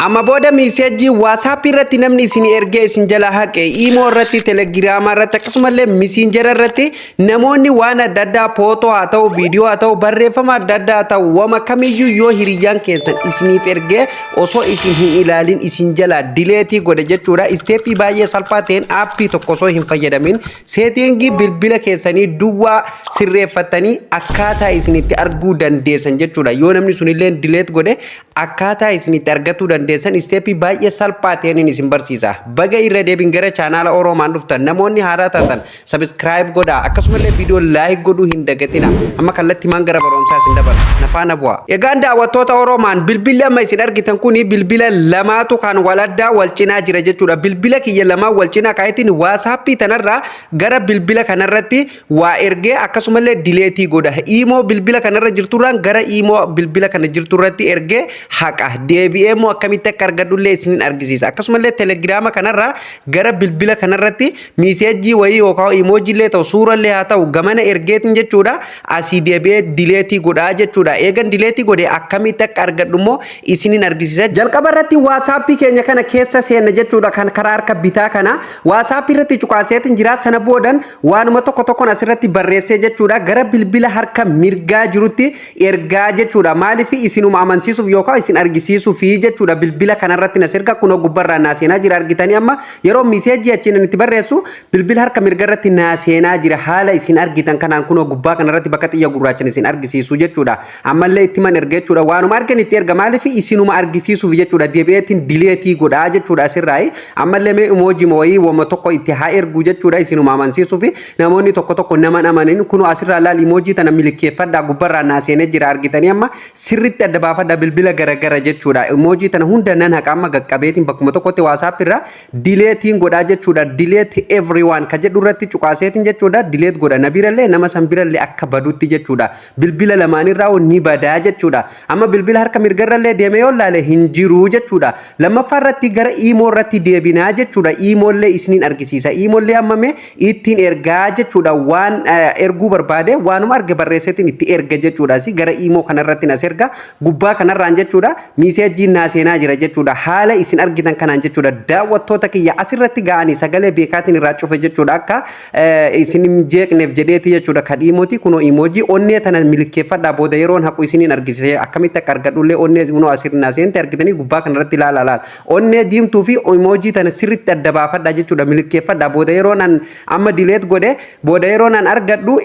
Amma booda miiseejii WhatsApp irratti namni isin ergee isin jala haqe imo irratti Telegram irratti akkasumallee Messenger irratti namoonni waan adda addaa footoo haa ta'u viidiyoo haa ta'u barreeffama adda addaa haa ta'u wama kamiyyuu yoo hiriyyaan keessan isiniif ergee osoo isin hin ilaalin isin jala dileetii godhe jechuudha. Isteeppii baay'ee salphaa ta'een aappii tokko osoo hin fayyadamin seetingii bilbila keessanii duwwaa sirreeffatanii akkaataa isinitti arguu dandeessan jechuudha. Yoo namni sunillee dileet godhe akkaataa isinitti argachuu dandeessan isteeppii baay'ee salphaa ta'een isin barsiisa. Baga irra deebiin gara chaanaala Oromaan dhuftan namoonni haaraa taatan subscribe godhaa akkasumallee viidiyoo like godhuu hin dagatina. Amma kallattii maan gara barumsaa isin dabarsa. Nafaana bu'aa. Egaan daawwattoota Oromaan bilbilli amma isin argitan kuni bilbila lamaatu kan wal addaa wal cinaa jira jechuudha. Bilbila kiyya lamaa wal cinaa kaayitiin WhatsApp tanarraa gara bilbila kanarratti waa ergee akkasumallee dileetii godha. Imo bilbila kanarra jirturraan gara imo bilbila kana jirturratti ergee haqa deebi'ee moo akkamitti akka argadullee isinin argisiisa. Akkasumallee Telegram kanarraa gara bilbila kanarratti miiseejii wayii yookaan emoojillee ta'u suurallee haa ta'u gamana ergeetin jechuudha. Asii deebi'ee dileetii godhaa jechuudha. Eegan dileetii godhee akkamitti akka argadhu immoo isinin argisiisa. Jalqaba irratti WhatsApp keenya kana keessa seenna jechuudha. Kan karaa harka bitaa kana WhatsApp irratti cuqaaseetin jira. Sana boodan waanuma tokko tokkoon asirratti barreessee jechuudha. Gara bilbila harka mirgaa jirutti ergaa jechuudha. Maaliif isinuma amansiisuuf yookaan isin argisiisuuf jechuudha. Bilbila kanarratti nas erga kunoo gubbarraa naaseenaa jira argitanii amma yeroo miiseejii achiin itti barreessu bilbila harka mirgarratti naaseenaa jira haala isin argitan kanaan kunoo gubbaa kanarratti bakka xiyya gurraachan isin argisiisu jechuudha. Ammallee itti man erga jechuudha. Waanuma argan itti erga maaliif isinuma argisiisuuf jechuudha. Deebi'eetiin dileetii godhaa jechuudha asirraa. Ammallee mee emoojii wayii wama tokko itti haa ergu jechuudha isinuma amansiisuuf namoonni tokko tokko nama amanin kunoo asirraa laal emoojii tana milikeeffadhaa gubbarraa naaseenee jira argitanii amma sirritti adda baafadhaa bilbila garagara jechuudha. Emoojii tana hunda nan haqa amma gaqqabeetiin bakkuma tokkotti WhatsApp irraa dileetiin godhaa jechuudha. Delete everyone ka jedhu irratti cuqaaseetiin jechuudha. Delete godha nabirallee nama san birallee akka badutti jechuudha. Bilbila lamaanirraa ni badaa jechuudha. Amma bilbila harka mirgarrallee deemee yoo laale hin jiru jechuudha. Lammaffaa irratti gara imo irratti deebinaa jechuudha. Imollee isiniin argisiisa. Imollee ammame ittiin ergaa jechuudha. Waan erguu barbaade waanuma arge barreesseetiin itti erga jechuudha. Si gara imo kanarratti nas erga gubbaa kanarraan jechuudha. Miiseejiin naaseenaa jira jechuudha. Haala isin argitan kanaan jechuudha. Daawwattoota kiyya asirratti ga'anii sagalee beekaatiin irraa cufe jechuudha. Akka isin jeeqneef jedheeti jechuudha. Kadhiimooti kunoo emoojii onnee tana milikeeffadhaa booda yeroon haqu isiniin argisiise akkamitti akka argadhullee onnee kunoo asirri naaseente argitanii gubbaa kanarratti ilaala. Onnee diimtuu fi emoojii tana sirritti adda baafadhaa jechuudha. Milikeeffadhaa booda yeroon amma dileet godhe booda yeroon argadhu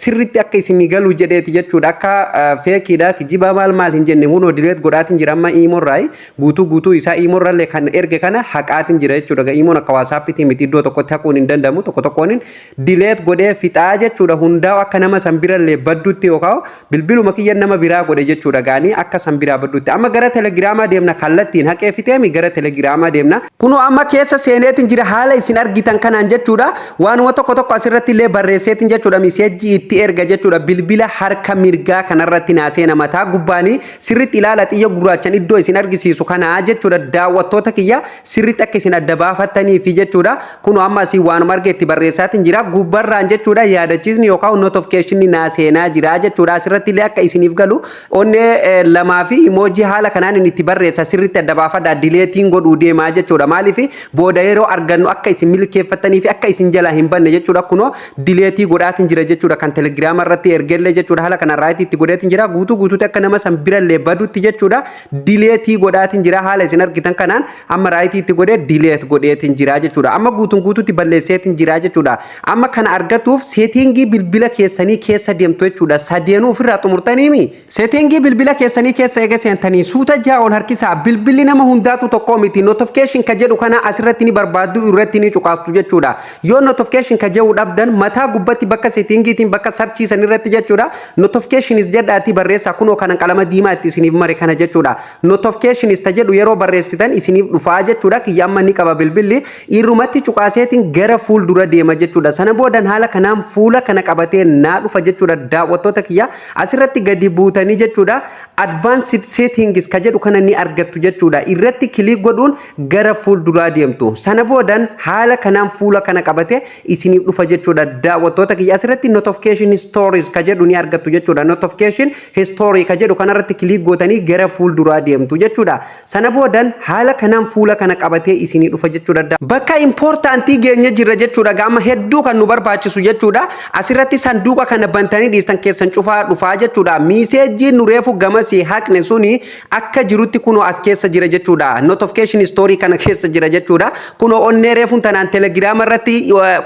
sirritti akka isin galu jedheeti jechuudha. Akka feekiidha kijibaa maal hin jenne kunoo dileet godhaatiin jira amma imorraa guutuu isaa imorrallee kan erge kana haqaatiin jira jechuudha. Imoon akka WhatsAppitti miti iddoo tokkotti haquun hin danda'amu tokko tokkoon dileet godhee fixaa jechuudha. Hundaa'u akka nama san birallee baddutti yookaan bilbiluma kiyyan nama biraa godhe jechuudha. Gaanii akka san biraa baddutti amma gara Telegiraamaa deemna kallattiin haqee fiteemi gara Telegiraamaa deemna. Kunoo amma keessa seeneetiin jira haala isin argitan kanaan jechuudha. Waanuma tokko tokko asirratti illee barreesseetiin jechuudha. Miseejii itti erga jechuudha. Bilbila harka mirgaa kanarratti naaseena mataa gubbaanii sirritti ilaala xiyya gurraachan iddoo isin argisiisu kana jechuudha. Daawwattoota kiyya sirritti akka isin adda baafattanii fi jechuudha. Kunoo amma asii waanuma arge itti barreessaatiin jira. Gubbarraan jechuudha yaadachiisni yookaan notification naaseenaa jira jechuudha. Asirratti illee akka isiniif galu onnee lamaa fi emoojii haala kanaan itti barreessa sirritti adda baafadhaa dileetiin godhuu deemaa jechuudha. Maaliif booda yeroo argannu akka isin milkeeffattanii fi akka isin jalaa hin banne jechuudha. Kunoo dileetii godhaatiin jira jechuudha. Kan Telegiraama irratti ergellee jechuudha. Haala kana raayitii itti godheetiin jira. Guutuutti akka nama san birallee badutti jechuudha. Dileetii godhaatiin jira haala isin argitan kanaan amma raayitii itti godhee dileet godheetiin jira jechuudha. Amma guutuutti balleesseetiin jira jechuudha. Amma kana argatuuf seetingii bilbila keessanii keessa deemtu jechuudha. Sadeenuu ofirraa xumurtaniimi. Seetingii bilbila keessanii keessa eega seentanii suuta ja'a ol harkisaa bilbilli nama hundaatu tokko miti notification ka jedhu kana asirratti ni barbaaddu irratti ni cuqaastu jechuudha. Yoo notification ka jedhu dhabdan mataa gubbatti bakka seetingiitiin bakka sarchiisan irratti jechuudha. Notifications jedhaati barreessaa kunoo kana qalama diimaa itti isiniif mare kana jechuudha. Notifications ta jedhu yeroo barreessitan isiniif dhufaa jechuudha. Kiyya amma ni qaba bilbilli irrumatti cuqaaseetiin gara fuuldura deema jechuudha. Sana boodan haala kanaan fuula kana qabatee naa dhufa jechuudha. Daawwattoota kiyya asirratti gadi buutanii jechuudha. Advanced settings ka jedhu kana ni argattu jechuudha. Irratti kilik godhuun gara fuulduraa deemtu. Sana boodan haala kanaan fuula kana qabatee isiniif dhufa jechuudha. Daawwattoota kiyya asirratti notification stories ka jedhu ni argattu jechuudha. Notification history ka jedhu kanarratti kilik gootanii gara fuulduraa deemtu jechuudha. sana boodan haala kanaan fuula kana qabatee isinii dhufa jechuudha bakka importantii geenya jirra jechuudha gama hedduu kan nu barbaachisu jechuudha asirratti sanduuqa kana bantanii dhiistan keessan cufaa dhufaa jechuudha miseejii nu reefu gamasii haqne suni akka jirutti kunoo as keessa jira jechuudha notification story kana keessa jira jechuudha kunoo onnee reefuun tanaan telegram irratti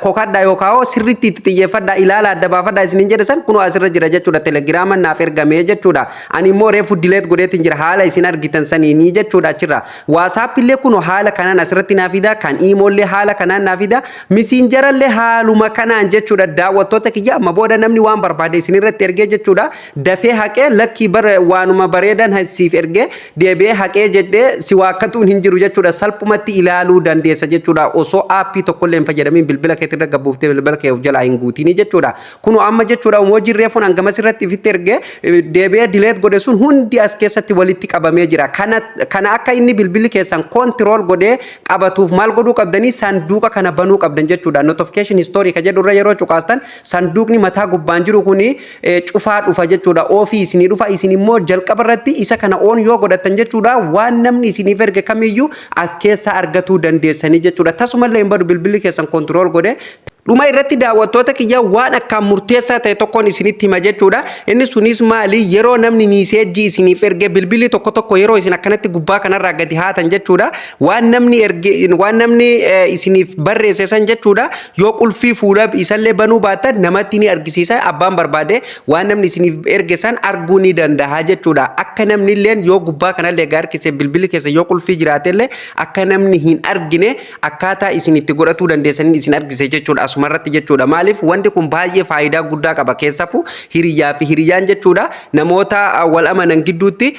kokadha yookaan sirriitti itti xiyyeeffadha ilaala adda baafadha isiniin jedhe san kunoo asirra jira jechuudha telegram naaf ergamee jechuudha ani immoo reefu delete godheetiin jira haala isin argitan sanii jechuudha achirra whatsapp illee kunoo haala kanaan asirratti naafida kan email illee haala kanaan naafida messenger illee haaluma kanaan jechuudha daawwattoota kiyya amma booda namni waan barbaade isin irratti ergee jechuudha dafee haqee lakkii waanuma bareedan siif ergee deebi'ee haqee jedhee si waakkatuun hin jiru jechuudha salphumatti ilaaluu dandeessa jechuudha osoo aappii tokkollee hin fayyadamin bilbila keetti irra gabbuuftee bilbila kee of jalaa hin guutini jechuudha kunu amma jechuudha emoojii reefuun hangamas irratti ifitti ergee deebi'ee delete godhe sun hundi as keessatti walitti qabamee jira kana akka inni bilbilli keessan control godhee qabatuuf maal godhuu qabdanii sanduuqa kana banuu qabdan jechuudha notification history ka jedhu irra yeroo cuqaastan sanduuqni mataa gubbaan jiru kuni cufaa dhufa jechuudha ofii isinii dhufa isin immoo jalqaba irratti isa kana on yoo godhatan jechuudha waan namni isiniif erge kamiyyuu as keessa argatuu dandeessanii jechuudha tasumallee hin badu bilbilli keessan control godhe dhuma irratti daawwattoota kiyya waan akkaan murteessaa ta'e tokkoon isinitti hima jechuudha inni sunis maali yeroo namni miseejii isiniif erge bilbilli tokko yeroo isin akkanatti gubbaa kanarraa gadi haatan jechuudha waan namni isiniif barreesse san jechuudha yoo qulfii fuula isallee banuu baatan namatti ni argisiisa abbaan barbaade waan namni isiniif erge san arguu ni danda'a jechuudha akka namni illee yoo gubbaa kanallee gaarkise bilbilli keessa yoo qulfii jiraatellee akka namni hin argine akkaataa isinitti godhatuu dandeessaniin isin argise jechuudha asumarratti jechuudha maaliif wanti kun baay'ee faayidaa guddaa qaba keessafu hiriyaa fi hiriyaan jechuudha namoota wal amanan gidduutti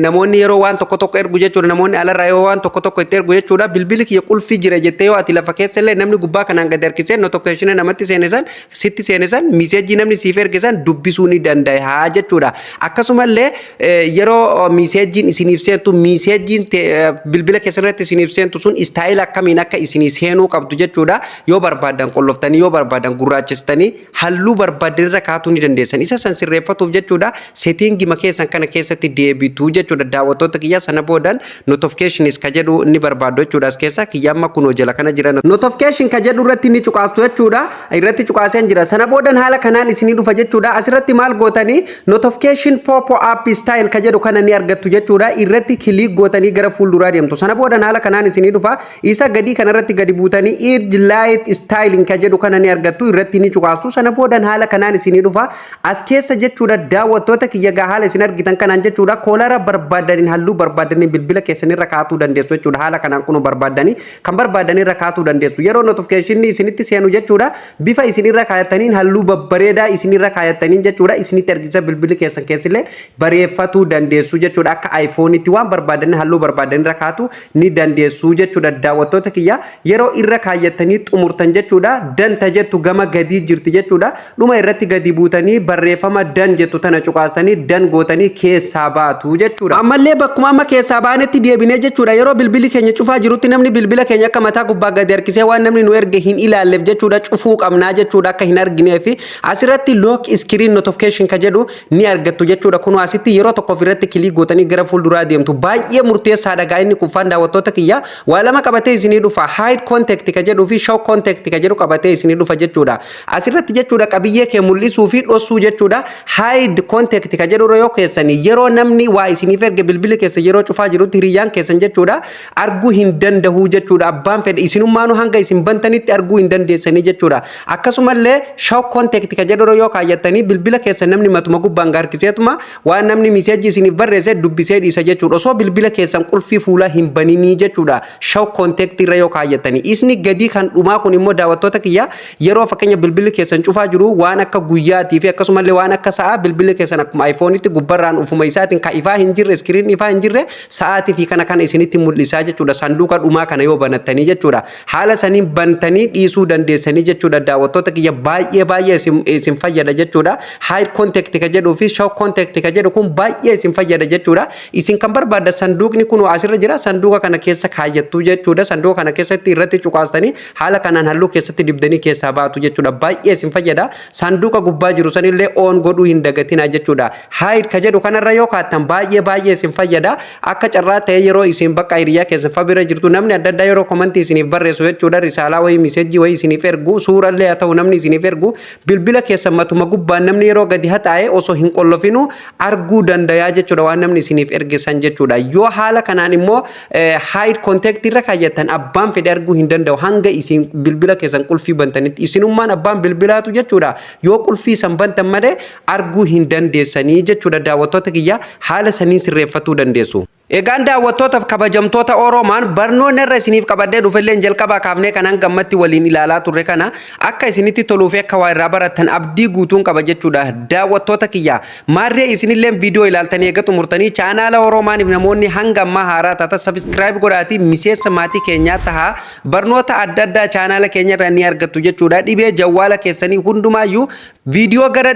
namoonni yeroo waan tokko ergu jechuudha namoonni alarraa yoo waan tokko itti ergu jechuudha bilbilli kiyya qulfii jira jettee yoo ati lafa keessa illee namni gubbaa kanaan gad harkisee notification namatti seenesan sitti seenesan miseejii namni siif ergisan dubbisuu ni danda'a jechuudha akkasumallee yeroo miseejiin isiniif seentu miseejiin bilbila keessatti isiniif seentu sun istaayila akkamiin akka isinii seenuu qabdu jechuudha yoo barbaadan qolloftanii yoo barbaadan gurraachistanii halluu barbaadan irra kaa'uu ni dandeessan isa san sirreeffatuuf jechuudha settingii keessan kana keessatti deebituu jechuudha daawwattoota kiyya sana boodan notifications ka jedhu ni barbaadu jechuudha as keessa kiyya amma kunoo jala kana jira notification ka jedhu irratti ni cuqaastu jechuudha irratti cuqaaseen jira sana boodan haala kanaan isinii dhufa jechuudha asirratti maal gootanii notification pop up style ka jedhu kana ni argattu jechuudha irratti kilik gootanii gara fuulduraa deemtu sana boodan haala kanaan isinii dhufa isa gadi kanarratti gadi buutanii edge light styling ka jedhu kana ni argattu irratti ni cuqaastu sana boodan haala kanaan isinii dhufa as keessa jechuudha daawwattoota kiyya gaa haala isin argitan kanaan jechuudha koolara barbaadaniin halluu barbaadaniin bilbila keessanirra kaa'uu dandeessu jechuudha haala kanaan kun barbaadanii kan barbaadaniirra kaa'uu dandeessu yeroo notification isinitti seenu jechuudha bifa isinirra kaayataniin halluu babbareedaa isinirra kaayataniin jechuudha isinitti argisa bilbilli keessan keessillee bareeffatuu dandeessu jechuudha akka iPhone-itti waan barbaadanii halluu barbaadaniirra kaa'uu ni dandeessu jechuudha daawwattoota kiyya yeroo irra kaayatanii xumurtan jechuudha danta jettu gama gadii jirti jechuudha dhuma irratti gadi buutanii barreeffama dan jettu tana cuqaastanii dan gootanii keessaa baatu jechuudha ammallee bakkuma amma keessaa baanetti deebinee jechuudha yeroo bilbilli keenya cufaa jirutti namni bilbila keenya akka mataa gubbaa gadi harkisee waan namni nu erge hin ilaalleef jechuudha cufuu qabnaa jechuudha akka hin argineef asirratti lock screen notification ka jedhu ni argattu jechuudha kun asitti yeroo tokko ofirratti kilik gootanii gara fuulduraa deemtu baay'ee murteessaadha gaa inni kuffaan daawwattoota kiyya waa lama qabatee isinii dhufa hide contact ka jedhuu fi show contact ka jedhu qabatee isinii dhufa jechuudha asirratti jechuudha qabiyyee kee mul'isuu fi dhossuu jechuudha hide contact ka jedhu yoo keessanii yeroo namni waa isiniif erge bilbila keessa yeroo cufaa jirutti hiriyyaan keessan jechuudha arguu hin danda'u jechuudha abbaan fedhe isinummaanu hanga isin bantanitti arguu hin dandeessanii jechuudha akkasumallee show contact ka jedhu yoo kaayyatanii bilbila keessa namni matuma gubbaan harkiseetuma waan namni miseejii isiniif barreesse dubbisee dhiisa jechuudha osoo bilbila keessan qulfii fuula hin baninii jechuudha show contact irra yoo kaayyatanii isni gadii kan dhumaa kun immoo daawwattoota kiyya yeroo fakkeenya bilbilli keessan cufaa jiru waan akka guyyaatii fi akkasumallee waan akka sa'a bilbilli keessan akkuma iPhone-itti gubbarraan ufuma isaatiin ka ifaa hin jirre screen ifaa hin jirre sa'aatii fi kana isinitti mul'isaa jechuudha sanduuqa dhumaa kana yoo banattanii jechuudha haala saniin bantanii dhiisuu dandeessanii jechuudha daawwattoota kiyya baay'ee isin fayyada jechuudha hide contact ka jedhuu fi show contact ka jedhu kun baay'ee isin fayyada jechuudha isin kan barbaadda sanduuqni kun asirra jira sanduuqa kana keessa kaayyattuu jechuudha sanduuqa kana keessatti irratti cuqaastanii haala kanaan halluu keessatti dibdanii keessaa baatu jechuudha. Baay'ee isin fayyada. Sanduuqa gubbaa jiru sanillee on godhuu hin dagatinaa jechuudha. Hide ka jedhu kanarra yoo kaattan baay'ee isin fayyada. Akka carraa ta'e yeroo isin bakka hiriyaa keessa fabira jirtu namni adda addaa yeroo komantii isiniif barreessu jechuudha. Risaalaa wayii miseejii wayii isiniif ergu suurallee haa ta'u namni isiniif ergu bilbila keessa matuma gubbaan namni yeroo gadi hataa'e osoo hin qollofinu arguu dandayaa jechuudha waan namni isiniif ergisan jechuudha. Yoo haala kanaan immoo hide contact irra kaayattan abbaan fedhe arguu hin danda'u hanga isin bilbila keessan qulfii bantanitti isinummaan abbaan bilbilaatu jechuudha. Yoo qulfii san bantan malee arguu hin dandeessanii jechuudha. Daawwattoota kiyya haala saniin sirreeffatuu dandeessu. Egaan daawwattootaaf kabajamtoota Oromaan barnoonni irra isiniif qabadee dhufellee jalqabaa kaafnee kan hangammatti waliin ilaalaa turre kana akka isinitti toluuf akka waa irraa barattan abdii guutuun qaba jechuudha. Daawwattoota kiyya maarree isinillee viidiyoo ilaaltanii eega xumurtanii chaanaala Oromaaniif namoonni hanga ammaa haaraa taata subscribe godhaatii miseensa maatii keenyaa tahaa barnoota adda addaa chaanaala keenya irraa ni argattu jechuudha. Dhibee jawwaala keessanii hundumaayyuu viidiyoo gara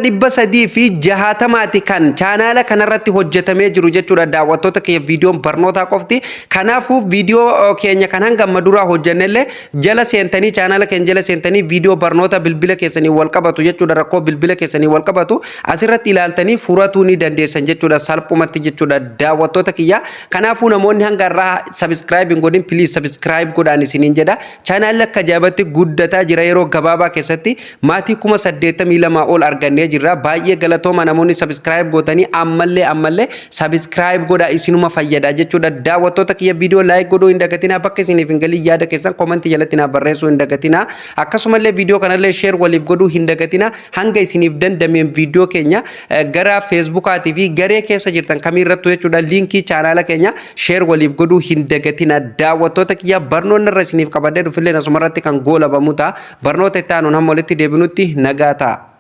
360 kan chaanaala kanarratti hojjetamee jiru jechuudha. Daawwattoota kiyya viidiyoo barnoota qofti kanaafuu viidiyoo keenya kan hanga amma duraa hojjannellee jala seentanii chaanaala keenya jala seentanii viidiyoo barnoota bilbila keessanii wal qabatu jechuudha. Rakkoo bilbila keessanii wal qabatu asirratti ilaaltanii furatuu ni dandeessan jechuudha salphumatti jechuudha. Daawwattoota kiyya kanaafuu namoonni hanga irraa subscribe hin godhin please subscribe godhaan isiniin jedha. Chaanaalli akka jaabatti guddataa jira yeroo gabaabaa keessatti maatii 82 ol argannee jirra. Baay'ee galatooma namoonni subscribe gootanii ammallee subscribe godhaa isinuma fayyada jechuudha. Daawwattoota kiyya viidiyoo like godhuu hin dagatinaa bakka isiniif hin galin yaada keessan komentii jalatti naa barreessuu hin dagatinaa. Akkasumallee viidiyoo kanallee share waliif godhuu hin dagatinaa. Hanga isiniif dandameen viidiyoo keenya gara Facebookaatii fi garee keessa jirtan kamirrattu jechuudha linkii chaanaala keenya share waliif godhuu hin dagatinaa. Daawwattoota kiyya barnoonni irra isiniif qabadee dhufillee asumarratti kan goolabamu ta'a. Barnoota itti aanuun hamma walitti deebinutti nagaa ta'a.